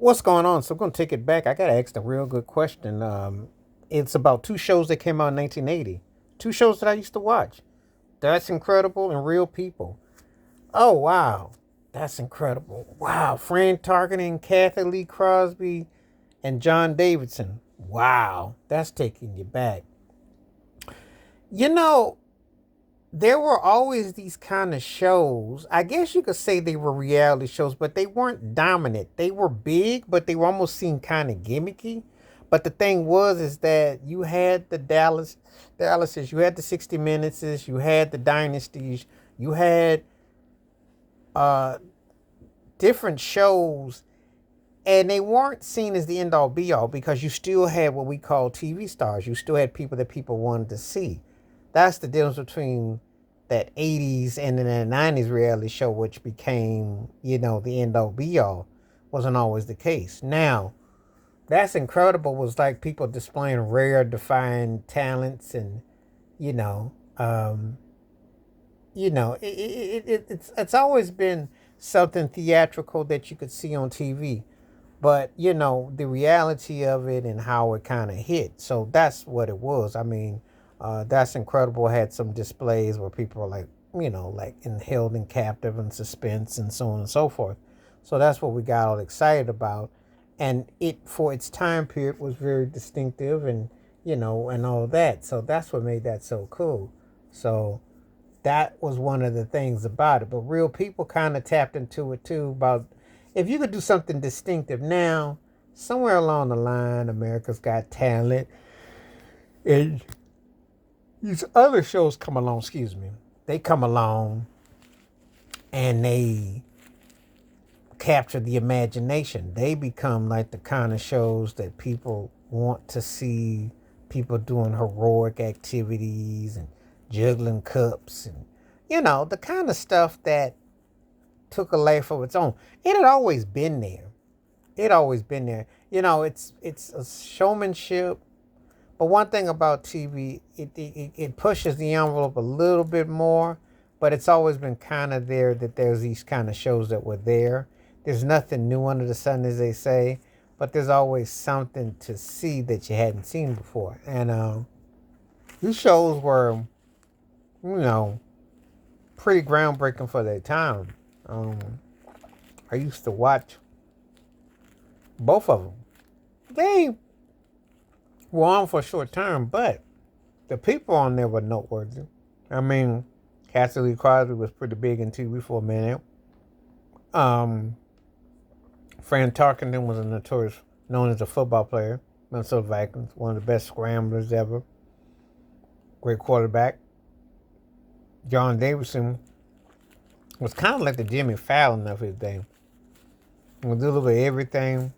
What's going on? So I'm going to take it back. I got to ask a real good question. It's about two shows that came out in 1980. Two shows that I used to watch. That's Incredible and Real People. Oh, wow. That's incredible. Wow. Fran Tarkenton, Kathy Lee Crosby, and John Davidson. Wow. That's taking you back. You know, there were always these kind of shows. I guess you could say they were reality shows, but they weren't dominant. They were big, but they were almost seemed kind of gimmicky. But the thing was, is that you had the Dallases, you had the 60 Minuteses, you had the Dynasties, you had uh, different shows, and they weren't seen as the end all be all because you still had what we call TV stars. You still had people that people wanted to see. That's the difference between that 80s and then that 90s reality show, which became, the end all be all, wasn't always the case. Now, that's incredible was like people displaying rare, defined talents and, you know, um, it's always been something theatrical that you could see on TV, but the reality of it and how it kind of hit. So that's what it was. I mean, that's incredible. Had some displays where people were like, like held in captive and suspense and so on and so forth. So that's what we got all excited about, and it for its time period was very distinctive and and all that. So that's what made that so cool. So that was one of the things about it. But Real People kind of tapped into it too about if you could do something distinctive now, somewhere along the line, America's Got Talent and these other shows come along, excuse me, they come along and they capture the imagination. They become like the kind of shows that people want to see people doing heroic activities and juggling cups and the kind of stuff that took a life of its own. It had always been there. It always been there. It's a showmanship. But one thing about TV, it pushes the envelope a little bit more, but it's always been kind of there that there's these kind of shows that were there. There's nothing new under the sun, as they say, but there's always something to see that you hadn't seen before. And these shows were, you know, pretty groundbreaking for their time. Um, I used to watch both of them. They were on for a short time, but the people on there were noteworthy. I mean, Cassie Lee Crosby was pretty big in TV for a minute. Um, Fran Tarkenton was a notorious, known as a football player. Minnesota Vikings, one of the best scramblers ever. Great quarterback. John Davidson was kind of like the Jimmy Fallon of his day. He would do a little bit of everything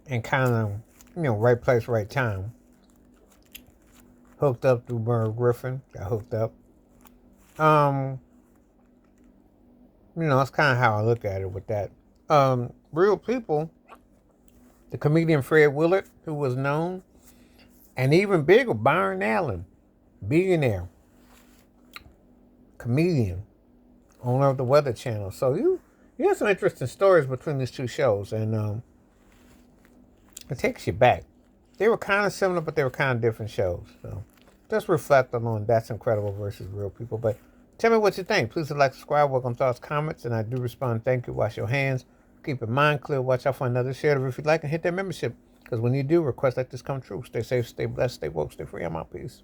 and kind of, right place, right time. Hooked up through Merv Griffin. Got hooked up. Um, that's kind of how I look at it with that. Real People, the comedian Fred Willard, who was known, and even bigger, Byron Allen, billionaire, comedian, owner of the Weather Channel. So you have some interesting stories between these two shows, and it takes you back. They were kind of similar, but they were kind of different shows. So just reflect on That's Incredible versus Real People. But tell me what you think. Please like, subscribe, welcome thoughts, comments, and I do respond. Thank you. Wash your hands. Keep your mind clear. Watch out for another share. If you like, and hit that membership. Because when you do, requests like this come true. Stay safe, stay blessed, stay woke, stay free. I'm out. Peace.